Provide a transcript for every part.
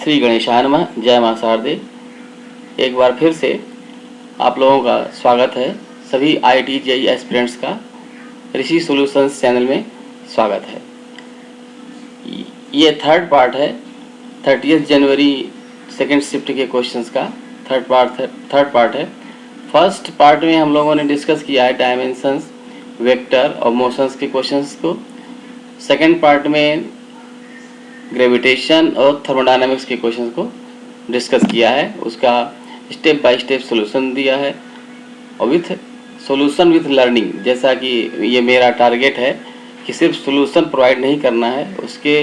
श्री गणेशाय नमः। जय मां शारदे। एक बार फिर से आप लोगों का स्वागत है। सभी IIT JEE एस्पिरेंट्स का ऋषि सॉल्यूशंस चैनल में स्वागत है। ये थर्ड पार्ट है 30 जनवरी सेकेंड शिफ्ट के क्वेश्चंस का थर्ड पार्ट है। फर्स्ट पार्ट में हम लोगों ने डिस्कस किया है डायमेंशंस, वेक्टर और मोशंस के क्वेश्चंस को। सेकेंड पार्ट में ग्रेविटेशन और थर्मोडायनामिक्स के क्वेश्चंस को डिस्कस किया है, उसका स्टेप बाय स्टेप सॉल्यूशन दिया है और विथ सॉल्यूशन विथ लर्निंग। जैसा कि ये मेरा टारगेट है कि सिर्फ सॉल्यूशन प्रोवाइड नहीं करना है, उसके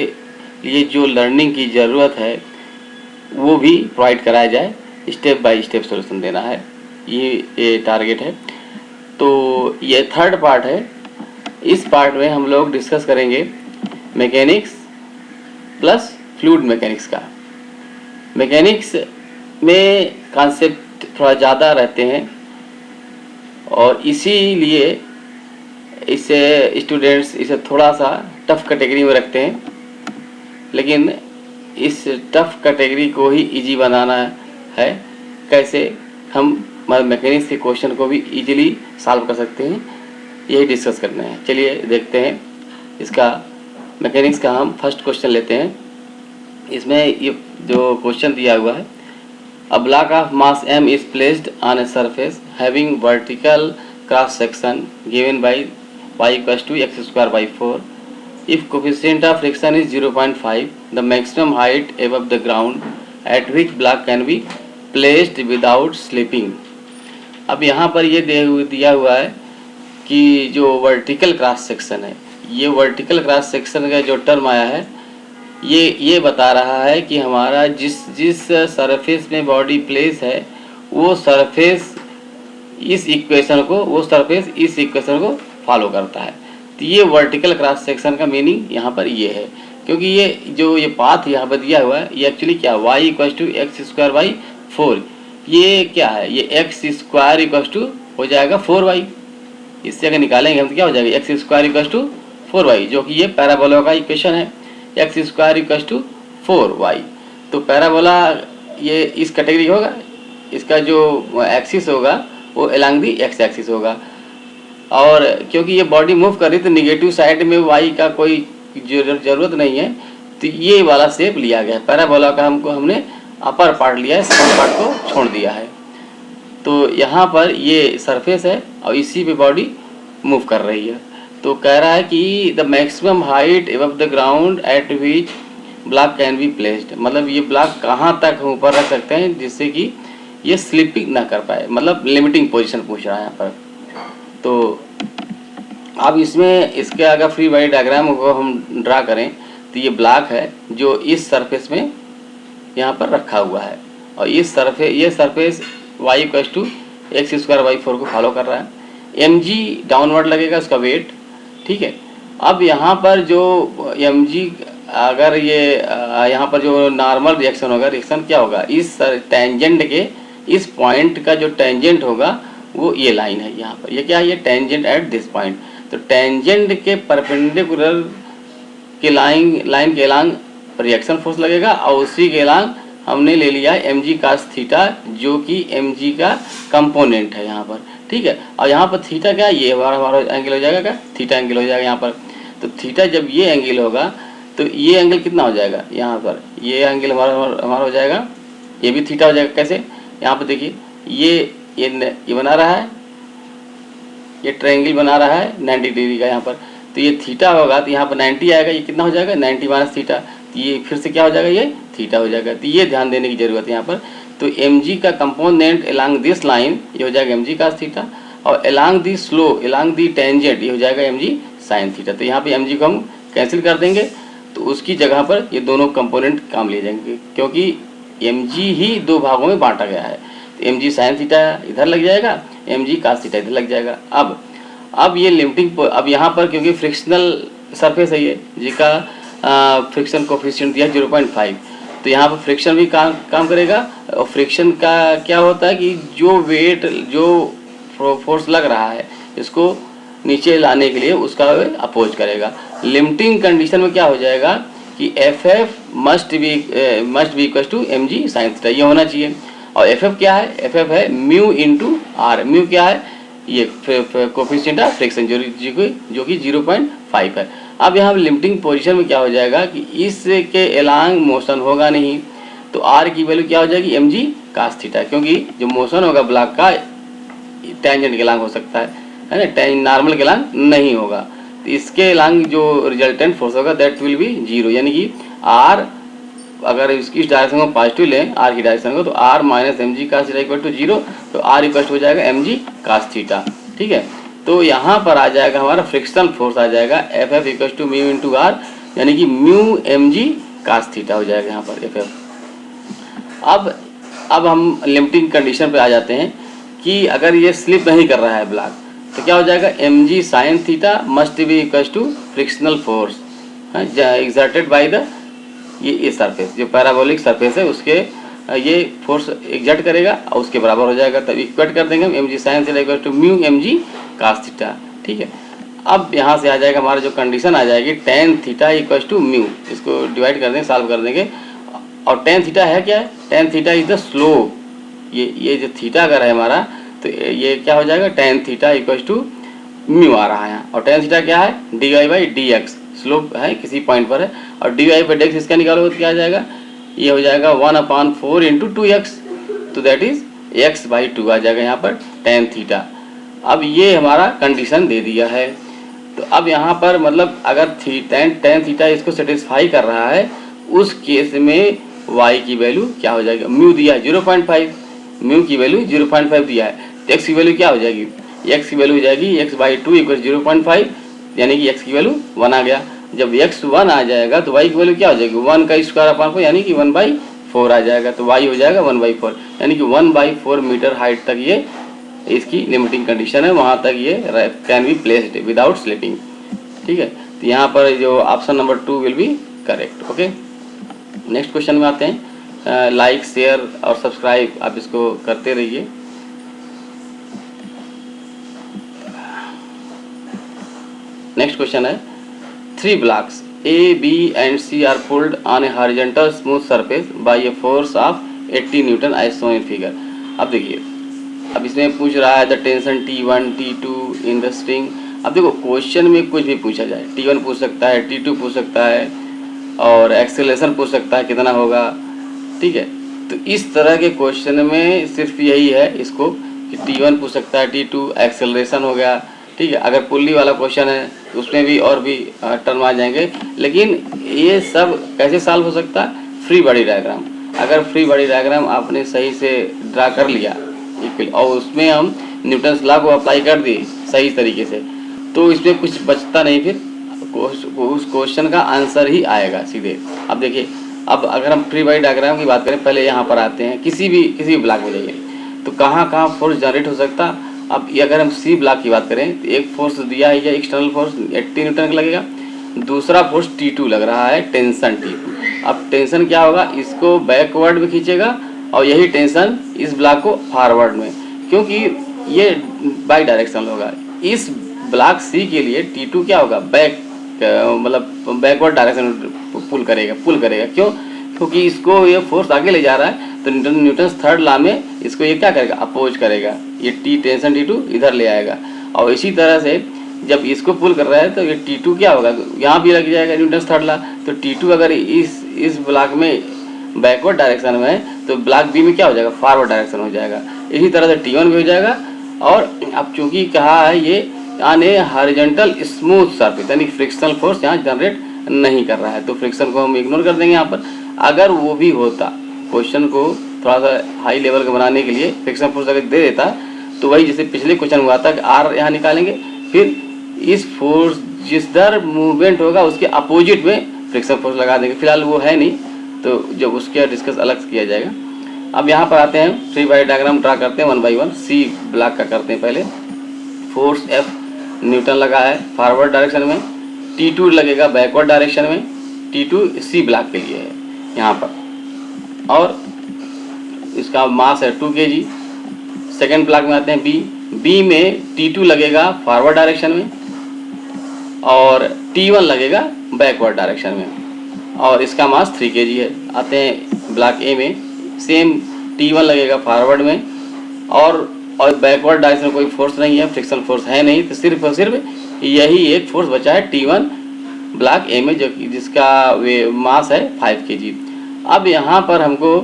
लिए जो लर्निंग की ज़रूरत है वो भी प्रोवाइड कराया जाए, स्टेप बाय स्टेप सॉल्यूशन देना है, ये टारगेट है। तो ये थर्ड पार्ट है। इस पार्ट में हम लोग डिस्कस करेंगे मैकेनिक्स प्लस फ्लूइड मैकेनिक्स का। मैकेनिक्स में कॉन्सेप्ट थोड़ा ज़्यादा रहते हैं और इसीलिए इसे स्टूडेंट्स इसे थोड़ा सा टफ कैटेगरी में रखते हैं, लेकिन इस टफ कैटेगरी को ही इजी बनाना है। कैसे हम मैकेनिक्स के क्वेश्चन को भी इजीली सॉल्व कर सकते हैं, यही डिस्कस करना है। चलिए देखते हैं इसका मैकेनिक्स का। हम फर्स्ट क्वेश्चन लेते हैं। इसमें ये जो क्वेश्चन दिया हुआ है, a block of mass m is placed on a surface having vertical cross section given by y equals to x square by 4. If coefficient of friction is 0.5, the maximum height above the ground at which block can be placed without slipping. अब यहाँ पर ये दिया हुआ है कि जो vertical cross section है, ये वर्टिकल क्रॉस सेक्शन का जो टर्म आया है ये बता रहा है कि हमारा जिस सरफेस में बॉडी प्लेस है वो सरफेस इस इक्वेशन को फॉलो करता है। तो ये वर्टिकल क्रॉस सेक्शन का मीनिंग यहाँ पर ये है, क्योंकि ये पाथ यहाँ पर दिया हुआ है, ये एक्चुअली क्या y equal to X square by 4। ये क्या है, ये एक्स स्क्वायर इक्वल टू हो जाएगा 4y। इससे अगर निकालेंगे हम तो क्या हो जाएगा, x square equal to 4y, जो कि ये पैराबोला का इक्वेशन है, x square equal to 4y। तो पैराबोला ये इस कैटेगरी होगा, इसका जो एक्सिस होगा वो अलोंग दी एक्स एक्सिस होगा, और क्योंकि ये बॉडी मूव कर रही है तो निगेटिव साइड में y का कोई ज़रूरत नहीं है, तो ये वाला शेप लिया गया है। पैराबोला का हमने अपर पार्ट लिया है, सेकंड पार्ट को छोड़ दिया है। तो यहाँ पर ये सरफेस है और इसी पे बॉडी मूव कर रही है। तो कह रहा है कि the maximum height above the ground eight which block can be placed, मतलब ये ब्लॉक कहाँ तक हम ऊपर रख सकते हैं जिससे कि ये स्लिपिंग ना कर पाए, मतलब लिमिटिंग पोजीशन पूछ रहा है यहाँ पर। तो अब इसमें इसके अगर फ्री बॉडी डायग्राम को हम ड्रा करें तो ये ब्लॉक है जो इस सरफेस में यहाँ पर रखा हुआ है, और ये surface y equal to X square by 4 को फॉलो कर रहा है। mg डाउनवर्ड लगेगा उसका वेट, ठीक है। अब यहाँ पर जो mg अगर ये यहाँ पर जो नॉर्मल रिएक्शन होगा, रिएक्शन क्या होगा, इस टेंजेंट के इस पॉइंट का जो टेंजेंट होगा वो ये लाइन है यहाँ पर, ये क्या है, ये टेंजेंट एट दिस पॉइंट। तो टेंजेंट के परपेंडिकुलर के लाइन के अलांग रिएक्शन फोर्स लगेगा, और उसी के अलांग हमने ले लिया है mg cos थीटा, जो कि mg का कंपोनेंट है यहाँ पर, ठीक है। और यहाँ पर थीटा क्या है, ये हमारा एंगल हो जाएगा, क्या थीटा एंगल हो जाएगा यहाँ पर। तो थीटा जब ये एंगल होगा तो ये एंगल कितना हो जाएगा, यहाँ पर ये एंगल हमारा हो जाएगा, ये भी थीटा हो जाएगा। कैसे, यहाँ पर देखिए ये बना रहा है, ये ट्रायंगल बना रहा है 90 डिग्री का यहाँ पर। तो ये थीटा होगा तो यहाँ पर 90 आएगा, ये कितना हो जाएगा 90 माइनस थीटा, तो ये फिर से क्या हो जाएगा, ये थीटा हो जाएगा। तो ये ध्यान देने की जरूरत है यहाँ पर। तो mg का कंपोनेंट अलोंग दिस लाइन ये हो जाएगा mg cos थीटा, और along the slow along the tangent ये हो जाएगा mg sin थीटा। तो यहाँ पे mg को हम कैंसिल कर देंगे, तो उसकी जगह पर ये दोनों कंपोनेंट काम ले जाएंगे, क्योंकि mg ही दो भागों में बांटा गया है। तो mg sin थीटा इधर लग जाएगा, mg cos थीटा इधर लग जाएगा। अब ये लिमिटिंग, अब यहाँ पर क्योंकि फ्रिक्शनल सरफेस है ये, जिसका फ्रिक्शन कोफिशिएंट दिया 0.5, तो यहाँ पर फ्रिक्शन भी काम करेगा। और फ्रिक्शन का क्या होता है कि जो वेट जो फोर्स लग रहा है इसको नीचे लाने के लिए उसका अपोज करेगा। लिमिटिंग कंडीशन में क्या हो जाएगा कि F F must be equal to M G sine theta, ये होना चाहिए। और एफ एफ क्या है, एफ एफ है म्यू इंटू आर। म्यू क्या है, ये कोफिशिएंट ऑफ फ्रिक्शन जो कि 0.5 है। अब यहाँ लिमिटिंग पोजीशन में क्या हो जाएगा कि इसके एलांग मोशन होगा नहीं, तो आर की वैल्यू क्या हो जाएगी, एम जी कास थीटा, क्योंकि जो मोशन होगा ब्लॉक का टेंजेंट के एलांग हो सकता है ना, नॉर्मल के एलांग नहीं होगा। तो इसके एलांग जो रिजल्टेंट फोर्स होगा दैट विल बी 0, यानी कि आर अगर इसकी डायरेक्शन को पॉजिटिव लें, आर की डायरेक्शन को, तो R minus M G cos theta equal to 0, तो आर इक्वल हो जाएगा एम जी कास थीटा। ठीक है, तो यहाँ पर आ जाएगा हमारा फ्रिक्शनल फोर्स आ जाएगा F F equal to mu into R, यानी कि mu M G cos theta हो जाएगा यहाँ पर एफ एफ। अब हम लिमिटिंग कंडीशन पे आ जाते हैं कि अगर ये स्लिप नहीं कर रहा है ब्लॉक, तो क्या हो जाएगा, M G sine theta must be equal to frictional force exerted by the ये सरफेस, जो पैराबोलिक सरफेस है उसके ये फोर्स एग्जर्ट करेगा और उसके बराबर हो जाएगा, तब इक्वेट कर देंगे हम M G sine theta equal to mu M G cos theta. ठीक है, अब यहाँ से आ जाएगा हमारा जो कंडीशन आ जाएगी tan theta equal to mu, इसको डिवाइड कर देंगे, सॉल्व कर देंगे। और टेन थीटा है क्या है, tan theta is the slope, ये जो थीटा अगर है हमारा, तो ये क्या हो जाएगा, tan theta equal to mu आ रहा है। और टेन थीटा क्या है, D Y by D X, slope है किसी पॉइंट पर है, और D Y by D X इसका निकालो तो क्या आ जाएगा, ये हो जाएगा 1/4 इंटू 2x, तो दैट इज x/2 आ जाएगा यहाँ पर टेन थीटा। अब ये हमारा कंडीशन दे दिया है, तो अब यहाँ पर मतलब अगर टेन थीटा इसको सेटिस्फाई कर रहा है, उस केस में y की वैल्यू क्या हो जाएगी, म्यू दिया है 0.5, म्यू की वैल्यू 0.5 दिया है, तो x की वैल्यू क्या हो जाएगी, x की वैल्यू हो जाएगी x/2 इक्वल 0.5, यानी कि x की वैल्यू 1 आ गया। जब x 1 आ जाएगा तो y की वैल्यू क्या हो जाएगी, 1 का स्क्वायर अपॉन 4, यानी कि 1/4 आ जाएगा, तो y हो जाएगा 1/4, यानी कि 1/4 मीटर हाइट तक ये इसकी लिमिटिंग कंडीशन है, वहाँ तक ये can be placed without slipping. ठीक है, तो यहाँ पर जो option number 2 will be correct. Okay, next question में आते हैं। लाइक शेयर और सब्सक्राइब आप इसको करते रहिए। नेक्स्ट क्वेश्चन है, 3 blocks A, B and C are pulled on a horizontal smooth surface by a force of 80 Newton as shown in figure। अब देखिए, अब इसमें पूछ रहा है the tension T1 T2 in the string. अब देखो क्वेश्चन में कुछ भी पूछा जाए, T1 पूछ सकता है, T2 पूछ सकता है, और एक्सेलरेशन पूछ सकता है कितना होगा। ठीक है, तो इस तरह के क्वेश्चन में सिर्फ यही है इसको कि T1 पूछ सकता है, T2 एक्सेलरेशन हो गया। ठीक है, अगर पुल्ली वाला क्वेश्चन है तो उसमें भी और भी टर्म आ जाएंगे, लेकिन ये सब कैसे सॉल्व हो सकता है, फ्री बॉडी डायग्राम। अगर फ्री बॉडी डायग्राम आपने सही से ड्रा कर लिया और उसमें हम न्यूटन्स लॉ को अप्लाई कर दिए सही तरीके से, तो इसमें कुछ बचता नहीं, फिर उस क्वेश्चन का आंसर ही आएगा सीधे। अब देखिए, अब अगर हम फ्री बॉडी डायग्राम की बात करें, पहले यहाँ पर आते हैं, किसी भी ब्लॉक में जाइए तो कहाँ फोर्स जनरेट हो सकता। अब अगर हम सी ब्लॉक की बात करें तो एक फोर्स दिया है, या एक्सटर्नल फोर्स 80 न्यूटन का लगेगा, दूसरा फोर्स T2 लग रहा है, टेंशन T2। अब टेंशन क्या होगा, इसको बैकवर्ड में खींचेगा और यही टेंशन इस ब्लॉक को फॉरवर्ड में, क्योंकि ये बाई डायरेक्शनल होगा। इस ब्लॉक सी के लिए T2 क्या होगा, मतलब बैकवर्ड डायरेक्शन पुल करेगा। क्यों, क्योंकि इसको ये फोर्स आगे ले जा रहा है, तो न्यूटन्स थर्ड लॉ में इसको ये क्या करेगा, अपोज करेगा, ये टेंशन T2 इधर ले आएगा। और इसी तरह से जब इसको पुल कर रहा है तो ये T2 क्या होगा, यहाँ भी लग जाएगा न्यूटन्स थर्ड लॉ, तो T2 अगर इस ब्लॉक में बैकवर्ड डायरेक्शन में है तो ब्लॉक बी में क्या हो जाएगा, फॉरवर्ड डायरेक्शन हो जाएगा। इसी तरह से T1 भी हो जाएगा। और अब चूंकि कहा है ये यानी हॉरिजॉन्टल स्मूथ सरफेस, यानी फ्रिक्शनल फोर्स यहाँ जनरेट नहीं कर रहा है, तो फ्रिक्शन को हम इग्नोर कर देंगे यहाँ पर। अगर वो भी होता, क्वेश्चन को थोड़ा सा हाई लेवल का बनाने के लिए फ्रिक्शन फोर्स अगर दे देता, तो वही जैसे पिछले क्वेश्चन हुआ था कि आर यहाँ निकालेंगे, फिर इस फोर्स जिस दर मूवमेंट होगा उसके अपोजिट में फ्रिक्शन फोर्स लगा देंगे। फिलहाल वो है नहीं, तो जब उसके डिस्कस अलग किया जाएगा। अब यहाँ पर आते हैं, फ्री बॉडी डायग्राम ड्रा करते हैं 1 by 1। सी ब्लॉक का करते हैं पहले। फोर्स F न्यूटन लगा है फॉरवर्ड डायरेक्शन में, T2 लगेगा बैकवर्ड डायरेक्शन में। T2 सी ब्लॉक के लिए है यहाँ पर, और इसका मास है 2 kg। सेकेंड ब्लॉक में आते हैं बी में T2 लगेगा फॉरवर्ड डायरेक्शन में और T1 लगेगा बैकवर्ड डायरेक्शन में। और इसका मास 3 kg है। आते हैं ब्लॉक ए में, सेम T1 लगेगा फॉरवर्ड में, और बैकवर्ड डायरेक्शन में कोई फोर्स नहीं है, फ्रिक्शनल फोर्स है नहीं, तो सिर्फ और सिर्फ यही एक फोर्स बचा है T1 ब्लॉक ए में, जो जिसका वे मास है 5 kg। अब यहाँ पर हमको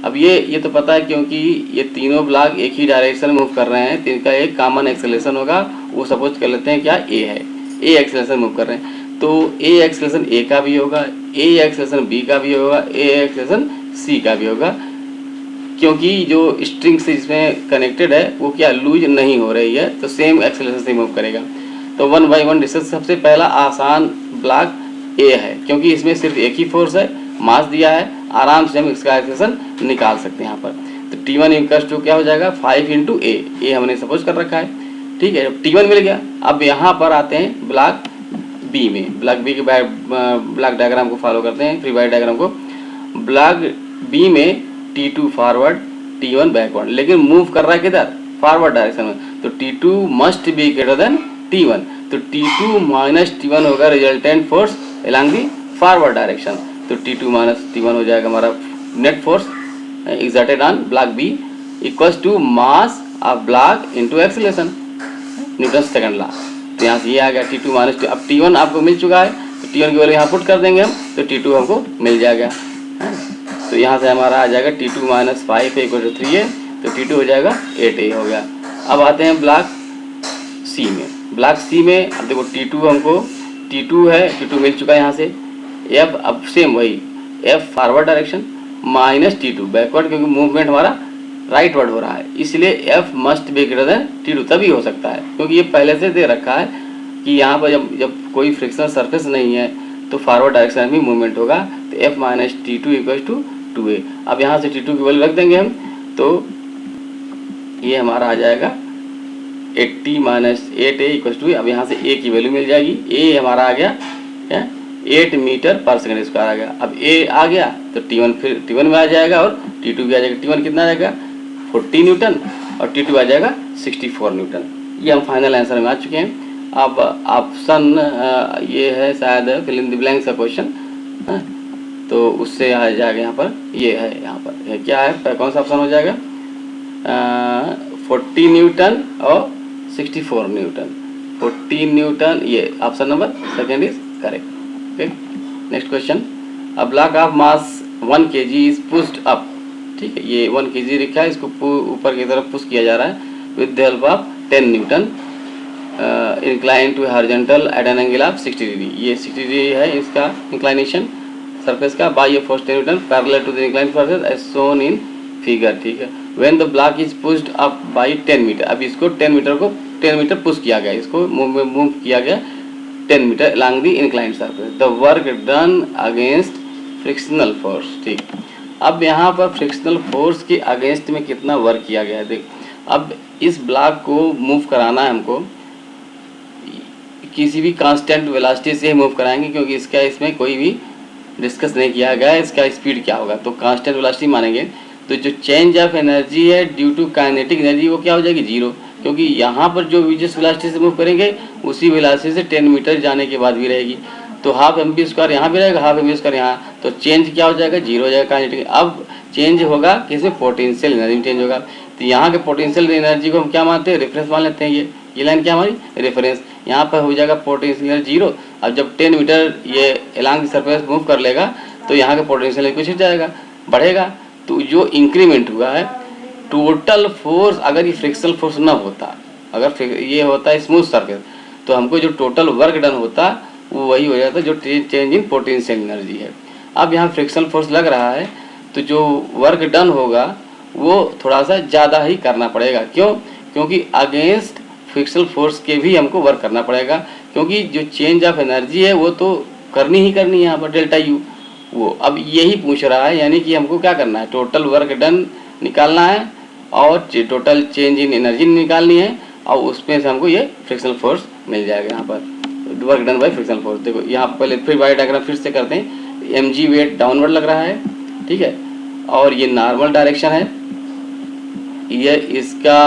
अब ये तो पता है, क्योंकि ये तीनों ब्लॉक एक ही डायरेक्शन में मूव कर रहे हैं, तो इनका एक कॉमन एक्सेलरेशन होगा, वो सपोज कर लेते हैं क्या ए है, ए एक्सेलरेशन मूव कर रहे हैं, तो ए एक्सेलरेशन ए का भी होगा, ए एक्सेलरेशन बी का भी होगा, ए एक्सेलरेशन सी का भी होगा, क्योंकि जो स्ट्रिंग से इसमें कनेक्टेड है वो क्या लूज नहीं हो रही है, तो सेम एक्सेलरेशन से मूव करेगा। तो 1 by 1 डिस्टेंस सबसे पहला आसान ब्लॉक ए है, क्योंकि इसमें सिर्फ एक ही फोर्स है, मास दिया है, आराम से हम इसका एक्सेलरेशन निकाल सकते हैं यहाँ पर। तो T1 इक्वल्स टू क्या हो जाएगा 5 × ए हमने सपोज कर रखा है, ठीक है। T1 मिल गया। अब यहाँ पर आते हैं ब्लॉक बी में, ब्लॉक बी के ब्लॉक डायग्राम को फॉलो करते हैं, फ्री बॉडी डायग्राम को। ब्लॉक बी में T2 फॉरवर्ड, T1 बैकवर्ड, लेकिन मूव कर रहा है किधर, फॉरवर्ड डायरेक्शन में, तो T2 must be greater than T1, तो T2 माइनस T1 होगा resultant force along the forward direction, तो T2 माइनस T1 हो जाएगा हमारा net force exerted on block B equals to mass of block into acceleration, Newton second law. तो यहाँ से ये आ गया T2 माइनस, अब T1 आपको मिल चुका है, तो T1 की वैल्यू यहाँ पुट कर देंगे हम, तो T2 हमको मिल जाएगा। तो यहाँ से हमारा आ जाएगा T2 माइनस 5 इक्वल टू 3 है, तो T2 हो जाएगा 8A हो गया। अब आते हैं ब्लॉक सी में। ब्लॉक सी में अब देखो T2 हमको T2 है, T2 मिल चुका है यहाँ से, F अब सेम वही F forward direction minus T2 backward, क्योंकि मूवमेंट हमारा राइट वर्ड हो रहा है, इसलिए F must be greater than T2 तभी हो सकता है, क्योंकि ये पहले से दे रखा है कि यहाँ पर जब कोई फ्रिक्शनल सरफेस नहीं है तो फॉरवर्ड डायरेक्शन में मूवमेंट होगा, तो F minus T2 equal to 2A। अब यहाँ से T2 की वैल्यू रख देंगे हम, तो ये हमारा आ जाएगा 80 माइनस 8A इक्वल टू, अब यहाँ से A की वैल्यू मिल जाएगी, A हमारा आ गया 8 मीटर पर सेकेंड स्क्वायर आ गया। अब A आ गया तो T1 फिर T1 में आ जाएगा और T2 भी आ जाएगा। T1 कितना आ जाएगा 40 न्यूटन और T2 आ जाएगा 64 न्यूटन। ये हम फाइनल आंसर में आ चुके हैं। अब ऑप्शन ये है शायद फिल इन द ब्लैंक्स का क्वेश्चन, तो उससे आ जाएगा यहाँ पर, ये है यहाँ पर क्या है, कौन सा ऑप्शन हो जाएगा 40 न्यूटन और 64 न्यूटन, 40 न्यूटन, ये option number second is correct. Okay, next question. A block of mass 1 kg is pushed up, ठीक है, ये 1 kg लिखा है, इसको ऊपर की तरफ पुश किया जा रहा है with the help of 10 Newton incline to horizontal at an angle of 60 degree. ये 60 डिग्री है इसका इंक्लाइनेशन सरफेस का, by a force 10 Newton parallel to the inclined surface as shown in figure, ठीक है। When the block is pushed up by 10 metre, अब इसको 10 metre push किया गया, इसको मूव किया गया 10 metre along the inclined surface, the work done against frictional force, ठीक। अब यहाँ पर फ्रिक्शनल फोर्स के अगेंस्ट में कितना वर्क किया गया है, देख। अब इस ब्लॉक को मूव कराना है हमको, किसी भी कांस्टेंट वेलोसिटी से ही मूव कराएंगे, क्योंकि इसका इसमें कोई भी डिस्कस नहीं किया गया है इसका स्पीड क्या होगा, तो कांस्टेंट वेलोसिटी मानेंगे। तो जो चेंज ऑफ एनर्जी है ड्यू टू काइनेटिक एनर्जी वो क्या हो जाएगी 0, क्योंकि यहाँ पर जो जिस वेलोसिटी से मूव करेंगे उसी वेलोसिटी से 10 मीटर जाने के बाद भी रहेगी, तो हाफ mv² यहाँ भी रहेगा, हाफ mv² यहाँ, तो चेंज क्या हो जाएगा 0 हो जाएगा काइनेटिक। अब चेंज होगा किसमें, पोटेंशियल एनर्जी में चेंज होगा, तो यहाँ के पोटेंशियल एनर्जी को हम क्या मानते हैं, रेफरेंस मान लेते हैं। ये लाइन क्या हमारी रेफरेंस, यहाँ पर हो जाएगा पोटेंशियल एनर्जी 0। अब जब 10 मीटर ये एलॉन्ग द सरफेस मूव कर लेगा तो यहाँ के पोटेंशियल एनर्जी कुछ जाएगा, बढ़ेगा, तो जो इंक्रीमेंट हुआ है टोटल फोर्स, अगर ये फ्रिक्शनल फोर्स ना होता, अगर ये होता है स्मूथ सरफेस, तो हमको जो टोटल वर्क डन होता वो वही हो जाता जो चेंज इन पोटेंशियल एनर्जी है। अब यहाँ फ्रिक्शनल फोर्स लग रहा है तो जो वर्क डन होगा वो थोड़ा सा ज़्यादा ही करना पड़ेगा, क्यों, क्योंकि अगेंस्ट फ्रिक्शनल फोर्स के भी हमको वर्क करना पड़ेगा, क्योंकि जो चेंज ऑफ एनर्जी है वो तो करनी ही करनी है यहाँ पर डेल्टा यू, वो अब यही पूछ रहा है, यानी कि हमको क्या करना है, टोटल वर्क डन निकालना है और टोटल चेंज इन एनर्जी निकालनी है, और उसमें से हमको ये फ्रिक्शनल फोर्स मिल जाएगा यहाँ पर, work done by frictional force. देखो यहाँ पहले फिर बाय डायग्राम फिर से करते हैं। mg वेट डाउनवर्ड लग रहा है, ठीक है, और ये नॉर्मल डायरेक्शन है, ये इसका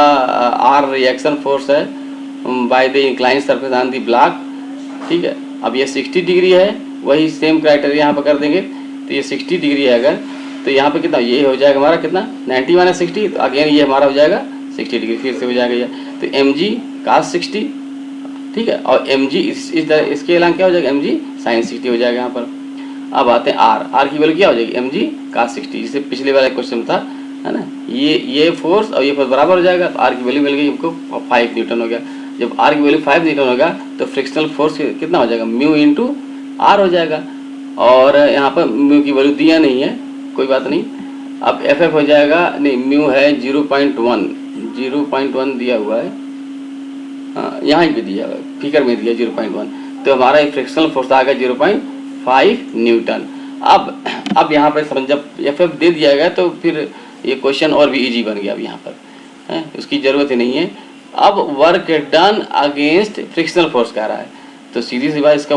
r रिएक्शन फोर्स है by the inclined surface on the block, ठीक है। अब ये 60 डिग्री है वही सेम क्राइटेरिया यहाँ पर कर देंगे। तो ये 60 डिग्री है अगर, तो यहाँ पे कितना ये हो जाएगा हमारा कितना 90 माइनस 60, तो अगेन ये हमारा हो जाएगा 60 डिग्री, फिर से हो जाएगा ये। तो एम जी कास 60, ठीक है, और एम जी इसके अलावा क्या हो जाएगा, एम जी साइन 60 हो जाएगा यहाँ पर। अब आते हैं आर की वैल्यू क्या हो जाएगी, एम जी कास 60, जिससे पिछले वाला क्वेश्चन था, है ना, ये फोर्स और ये फोर्स बराबर हो जाएगा। तो आर की वैल्यू मिल गई हमको 5 न्यूटन हो गया। जब आर की वैल्यू 5 न्यूटन होगा तो फ्रिक्शनल फोर्स कितना हो जाएगा, म्यू इंटू आर हो जाएगा। और यहाँ पर म्यू की वैल्यू दिया नहीं है, कोई बात नहीं। अब एफ एफ हो जाएगा, नहीं म्यू है 0.1 दिया हुआ है, हाँ यहाँ पे दिया हुआ है, फिगर में दिया 0.1, तो हमारा एक फ्रिक्शनल फोर्स आ गया 0.5 न्यूटन। अब यहाँ पर समझ, जब एफ एफ दे दिया गया तो फिर ये क्वेश्चन और भी इजी बन गया। अब यहाँ पर है, उसकी ज़रूरत ही नहीं है। अब work done against frictional force कह रहा है, तो सीधी सी बात इसका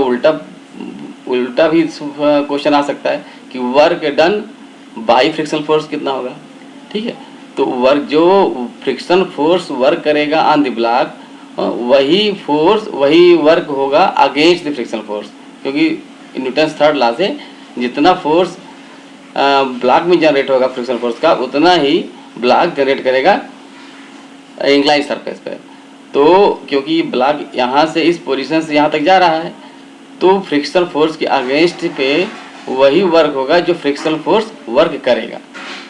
उल्टा भी क्वेश्चन आ सकता है कि work done by frictional force कितना होगा, ठीक है। तो वर्क जो फ्रिक्शन फोर्स वर्क करेगा ऑन द ब्लॉक, वही वर्क होगा अगेंस्ट द फ्रिक्शनल फोर्स, क्योंकि न्यूटन्स थर्ड लॉ से जितना फोर्स ब्लॉक में जनरेट होगा फ्रिक्शनल फोर्स का, उतना ही ब्लॉक जनरेट करेगा इंक्लाइन सरफेस पे। तो क्योंकि ब्लॉक यहाँ से इस पोजीशन से यहाँ तक जा रहा है, तो फ्रिक्शनल फोर्स के अगेंस्ट पे वही वर्क होगा जो फ्रिक्शनल फोर्स वर्क करेगा,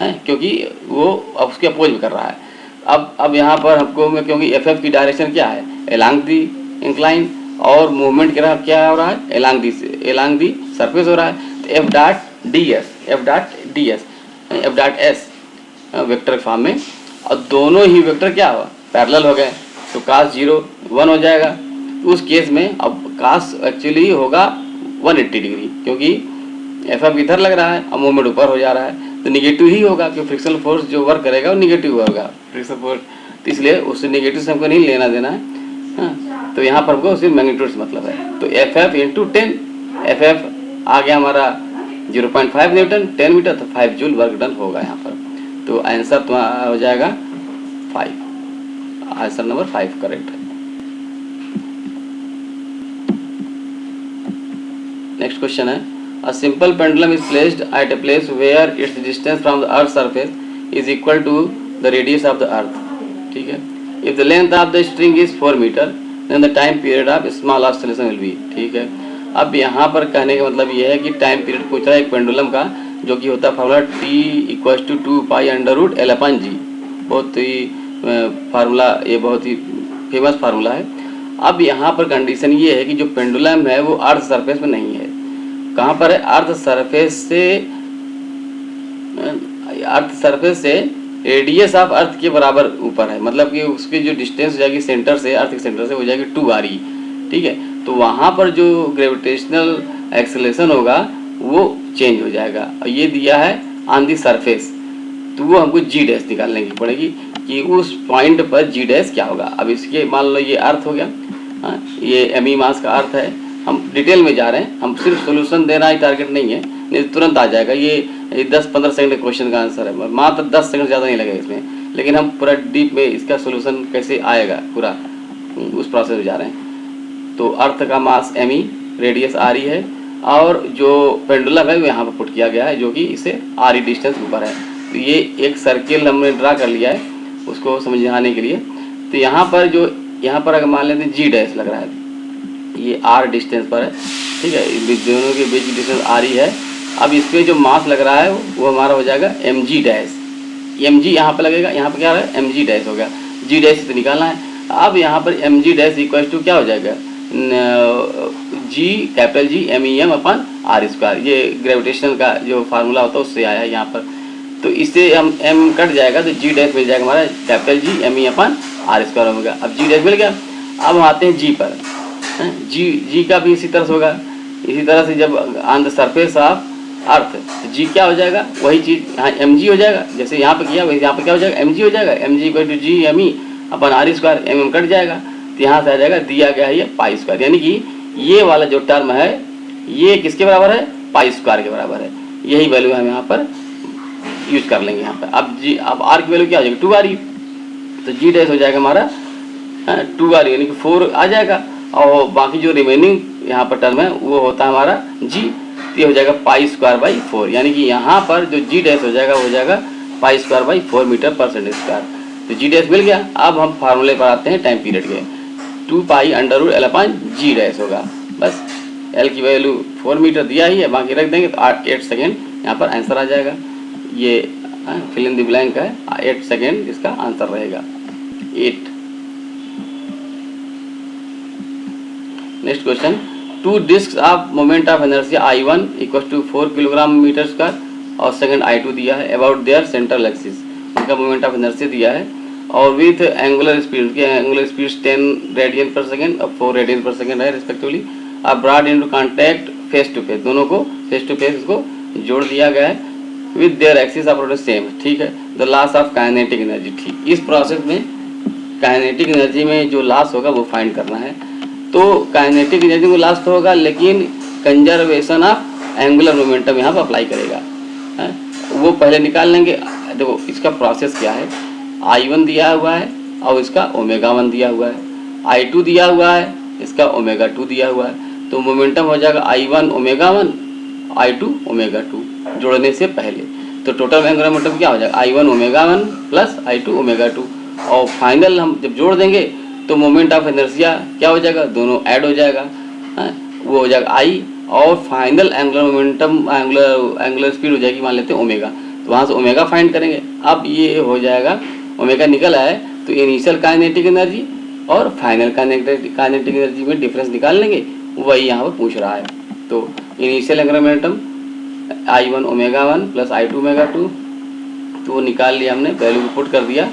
है, क्योंकि वो अब उसके अपोज में कर रहा है। अब यहाँ पर हमको, क्योंकि एफ एफ की डायरेक्शन क्या है, एलांग दी इंक्लाइन, और मूवमेंट क्या हो रहा है, एलांग दी सरफेस हो रहा है। तो F dot dot S vector form में, और दोनों ही वेक्टर क्या हुआ, पैरेलल हो गए, तो कास 0 1 हो जाएगा। उस केस में अब कास एक्चुअली होगा 180 डिग्री, क्योंकि एफ एफ इधर लग रहा है और मूवमेंट ऊपर हो जा रहा है, तो निगेटिव ही होगा, क्योंकि फ्रिक्शनल फोर्स जो वर्क करेगा वो निगेटिव होगा फ्रिक्शनल फोर्स, तो इसलिए उससे निगेटिव से हमको नहीं लेना देना है, हाँ। तो यहाँ पर हमको सिर्फ मैग्नीट्यूड से मतलब है। तो F F into 10, F F आ गया हमारा 0.5 न्यूटन 10 मीटर, तो 5 जूल वर्क डन होगा यहाँ पर। तो आंसर तुम्हारा हो जाएगा 5, आंसर नंबर 5 करेक्ट है। नेक्स्ट क्वेश्चन है, a simple pendulum is placed at a place where its distance from the earth's surface is equal to the radius of the earth, ठीक है। if the length of the string is 4 meter then the time period of small oscillation will be, ठीक है। अब यहाँ पर कहने का मतलब ये है कि टाइम पीरियड पूछ रहा है एक पेंडुलम का, जो कि होता है फार्मूला T = 2π√L/g, बहुत ही फार्मूला, ये बहुत ही फेमस फार्मूला है। अब यहाँ पर कंडीशन ये है कि जो पेंडुलम है वो अर्थ सरफेस में नहीं है। कहाँ पर है, अर्थ सरफेस से रेडियस ऑफ अर्थ के बराबर ऊपर है, मतलब कि उसकी जो डिस्टेंस हो जाएगी सेंटर से, अर्थ के सेंटर से हो जाएगी 2r, ठीक है। तो वहाँ पर जो ग्रेविटेशनल एक्सेलरेशन होगा वो चेंज हो जाएगा, और ये दिया है ऑन दी सरफेस, तो वो हमको जी डैश निकालने की पड़ेगी कि उस पॉइंट पर जी डैश क्या होगा। अब इसके मान लो ये अर्थ हो गया, हाँ, ये एमी मास का अर्थ है, हम डिटेल में जा रहे हैं, हम सिर्फ सोल्यूशन देना ही टारगेट नहीं है, नहीं तुरंत आ जाएगा। ये 10-15 सेकंड क्वेश्चन का आंसर है, मात्र 10 सेकंड ज़्यादा नहीं लगेगा इसमें, लेकिन हम पूरा डीप में इसका सोल्यूशन कैसे आएगा पूरा उस प्रोसेस में जा रहे हैं। तो अर्थ का मास एमी, रेडियस आर है, और जो पेंडुलम है वो यहाँ पर पुट किया गया है, जो कि इसे आर डिस्टेंस ऊपर है। तो ये एक सर्किल हमने ड्रा कर लिया है उसको समझाने के लिए। तो यहाँ पर अगर मान लेते हैं जी डैश लग रहा है, ये आर डिस्टेंस पर है, ठीक है, दोनों के बीच की डिस्टेंस आर ही है। अब इस पर जो मास लग रहा है वो हमारा हो जाएगा M G dash, M G यहाँ पर लगेगा, यहाँ पर क्या है एम जी डैश हो गया, जी डैश तो निकालना है। अब यहाँ पर M G dash equal to क्या हो जाएगा, जी कैपिटल जी MEM/r², ये ग्रेविटेशन का जो फार्मूला होता है उससे आया है यहाँ पर। तो इससे हम एम कट जाएगा तो जी डैश मिल जाएगा हमारा कैपिटल जी MEM/r² होगा। अब जी डैश मिल गया। अब हम आते हैं जी पर, जी का भी इसी तरह से होगा, इसी तरह से जब on the surface of earth, तो जी क्या हो जाएगा, वही चीज़ यहाँ एम जी हो जाएगा, जैसे यहाँ पे किया वैसे यहाँ पे क्या हो जाएगा एम जी हो जाएगा, mg/g/MER², एम कट जाएगा, तो यहाँ से आ जाएगा दिया गया है ये π², यानी कि ये वाला जो टर्म है ये किसके बराबर है, π² के बराबर है। यही वैल्यू हम यहाँ पर यूज कर लेंगे यहाँ पर। अब आर की वैल्यू क्या हो जाएगी 2r, तो जी डैश हो जाएगा हमारा 2r, यानी कि 4 आ जाएगा, और बाकी जो रिमेनिंग यहाँ पर टर्म है वो होता है हमारा जी, तो ये हो जाएगा पाई स्क्वायर बाई 4, यानी कि यहाँ पर जो जी डैश हो जाएगा वो हो जाएगा पाई स्क्वायर बाई 4 मीटर पर सेकेंड स्क्वायर। तो जी डैश मिल गया। अब हम फार्मूले पर आते हैं टाइम पीरियड के। 2 pi under root L upon G dash होगा। बस एल की वैल्यू 4 मीटर दिया ही है, बाकी रख देंगे तो 8 सेकेंड यहाँ पर आंसर आ जाएगा। ये फिल इन द ब्लैंक है, 8 सेकेंड इसका आंसर रहेगा 8। Next question, 2 disc of moment of energy I1 equal to 4 kilogram metre square और सेकंड I2 दिया है अबाउट देयर सेंट्रल एक्सिस। उनका मोमेंट ऑफ एनर्जी दिया है और with angular speed, angular speed 10 radian per second और 4 radian per second है respectively. अब brought into contact face to face, दोनों को फेस टू फेस को जोड़ दिया गया है with their axis of rotation same, ठीक है। The loss of kinetic energy, ठीक, इस प्रोसेस में काइनेटिक एनर्जी में जो लॉस होगा वो फाइंड करना है। तो काइनेटिक एनर्जी में लॉस तो होगा, लेकिन कंजर्वेशन ऑफ एंगुलर मोमेंटम यहाँ पर अप्लाई करेगा, है? वो पहले निकाल लेंगे। देखो इसका प्रोसेस क्या है, I1 दिया हुआ है और इसका ω1 दिया हुआ है, I2 दिया हुआ है, इसका ω2 दिया हुआ है। तो मोमेंटम हो जाएगा I1 ω1 I2 ω2 जोड़ने से पहले। तो टोटल एंगुलर मोमेंटम क्या हो जाएगा, I1 ω1 प्लस I2 ω2, और फाइनल हम जब जोड़ देंगे तो मोमेंट ऑफ इनर्शिया क्या हो जाएगा, दोनों ऐड हो जाएगा, वो हो जाएगा I, और final angular momentum angular speed हो जाएगी मान लेते हैं ओमेगा। तो वहाँ से ओमेगा फाइंड करेंगे। अब ये हो जाएगा ओमेगा निकल आए तो इनिशियल काइनेटिक एनर्जी और फाइनल काइनेटिक एनर्जी में डिफरेंस निकाल लेंगे, वही यहाँ पर पूछ रहा है। तो initial angular momentum I1 ω1 plus I2 ω2, तो वो निकाल लिया हमने, वैल्यू पुट कर दिया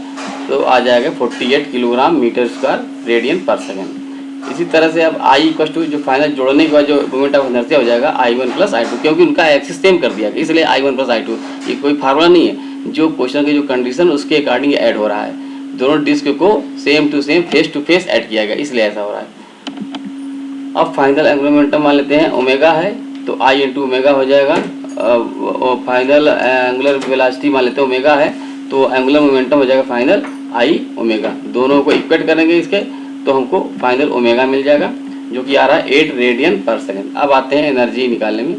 तो आ जाएगा 48 kilogram metre square radian per second. इसी तरह से अब I इक्वल टू जो फाइनल जोड़ने के बाद जो मोमेंट ऑफ इनर्शिया हो जाएगा I1 प्लस I2, क्योंकि उनका एक्सिस सेम कर दिया गया इसलिए I1 प्लस I2। ये कोई फार्मूला नहीं है, जो क्वेश्चन की जो कंडीशन उसके अकॉर्डिंग ऐड हो रहा है। दोनों डिस्क को सेम टू फेस ऐड किया गया इसलिए ऐसा हो रहा है। अब फाइनल एंगुलर मोमेंटम मान लेते हैं ओमेगा है तो I इंटू ओमेगा हो जाएगा। फाइनल एंगुलर वेलोसिटी मान लेते हैं ओमेगा है तो एंगुलर मोमेंटम हो जाएगा फाइनल I ओमेगा। दोनों को इक्वेट करेंगे इसके तो हमको फाइनल ओमेगा मिल जाएगा जो कि आ रहा है 8 रेडियन पर सेकेंड। अब आते हैं एनर्जी निकालने में।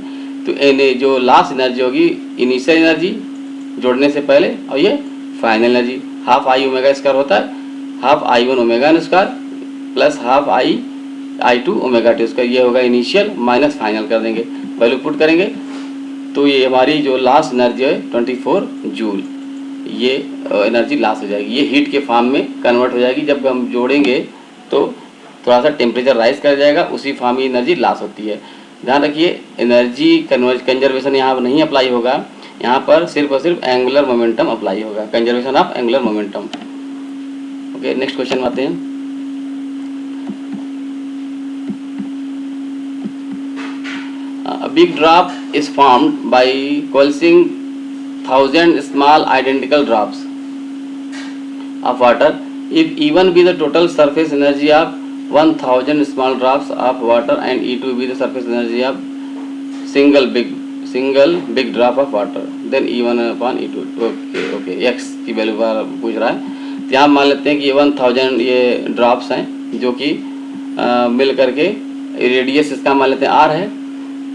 तो जो लास्ट एनर्जी होगी इनिशियल एनर्जी जोड़ने से पहले और ये final energy half I omega square होता है, half I1 omega square plus half I2 omega T square. ये होगा इनिशियल माइनस फाइनल कर देंगे, वैल्यू पुट करेंगे तो ये हमारी जो लास्ट एनर्जी है 24 जूल, ये एनर्जी लास्ट हो जाएगी। ये हीट के फॉर्म में कन्वर्ट हो जाएगी। जब हम जोड़ेंगे तो थोड़ा सा टेम्परेचर राइज कर जाएगा, उसी फॉर्म में एनर्जी लास्ट होती है। ध्यान रखिए एनर्जी कंजर्वेशन यहाँ पर नहीं अप्लाई होगा, यहाँ पर सिर्फ और सिर्फ एंगुलर मोमेंटम अप्लाई होगा, conservation of angular momentum. Okay next question आते हैं। A big drop is formed by coalescing 1000 small identical drops of water. If E1 be the total surface energy of 1000 small drops of water and E2 be the surface energy of single big drop of water, then E1 upon E2. Okay x की value पर पूछ रहा है। तो यहाँ मान लेते हैं कि ये 1000 ये ड्रॉप्स हैं जो कि मिल करके रेडियस इसका मान लेते हैं R है,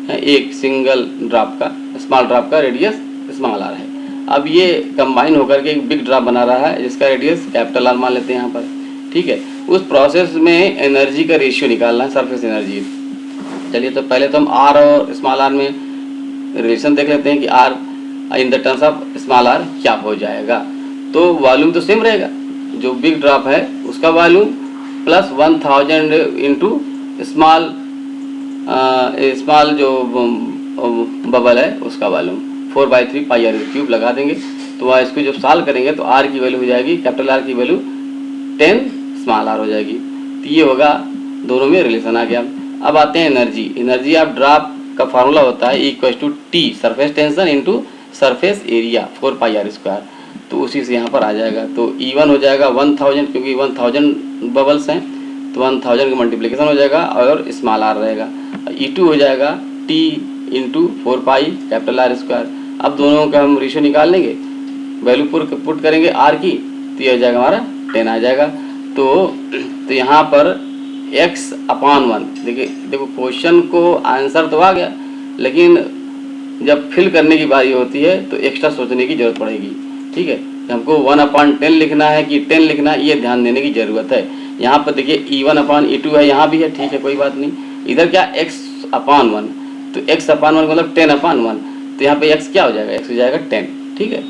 एक सिंगल ड्रॉप का स्मॉल ड्रॉप का रेडियस स्मॉल R है। अब ये कंबाइन होकर के एक बिग ड्रॉप बना रहा है जिसका रेडियस कैपिटल R मान लेते हैं यहाँ पर, ठीक है। उस प्रोसेस में एनर्जी का रेशियो निकालना है, सरफेस एनर्जी। चलिए तो पहले तो हम R और स्मॉल R में रिलेशन देख लेते हैं कि R in the terms of small R क्या हो जाएगा। तो वॉल्यूम तो सेम रहेगा, जो बिग ड्रॉप है उसका वॉल्यूम प्लस 1000 इंटू स्मॉल जो बबल है उसका वॉल्यूम 4/3 πr³ लगा देंगे। तो वह इसको जब सॉल्व करेंगे तो R की वैल्यू हो जाएगी, कैपिटल R की वैल्यू 10 स्मॉल r हो जाएगी। तो ये होगा, दोनों में रिलेशन आ गया। अब आते हैं एनर्जी ऑफ ड्रॉप का फार्मूला होता है E=T surface tension into surface area 4πr²। तो उसी से यहाँ पर आ जाएगा। तो E1 हो जाएगा 1000, क्योंकि 1000 बबल्स हैं तो 1000 का मल्टीप्लिकेशन हो जाएगा और स्मॉल r रहेगा। E2 हो जाएगा T इंटू 4π कैपिटल R²। अब दोनों का हम रेशियो निकाल लेंगे, वैल्यू पुट करेंगे R की, तो ये हो जाएगा हमारा 10 आ जाएगा। तो यहाँ पर एक्स अपान वन। देखिए देखो क्वेश्चन को आंसर तो आ गया, लेकिन जब फिल करने की बारी होती है तो एक्स्ट्रा सोचने की जरूरत पड़ेगी। ठीक है, हमको 1/10 लिखना है कि 10 लिखना है, ये ध्यान देने की जरूरत है। यहाँ पर देखिए E1/E2 है, यहाँ भी है, ठीक है, कोई बात नहीं। इधर क्या x/1, तो x/1 मतलब 10/1, तो यहाँ पे x क्या हो जाएगा, x हो जाएगा 10। ठीक है,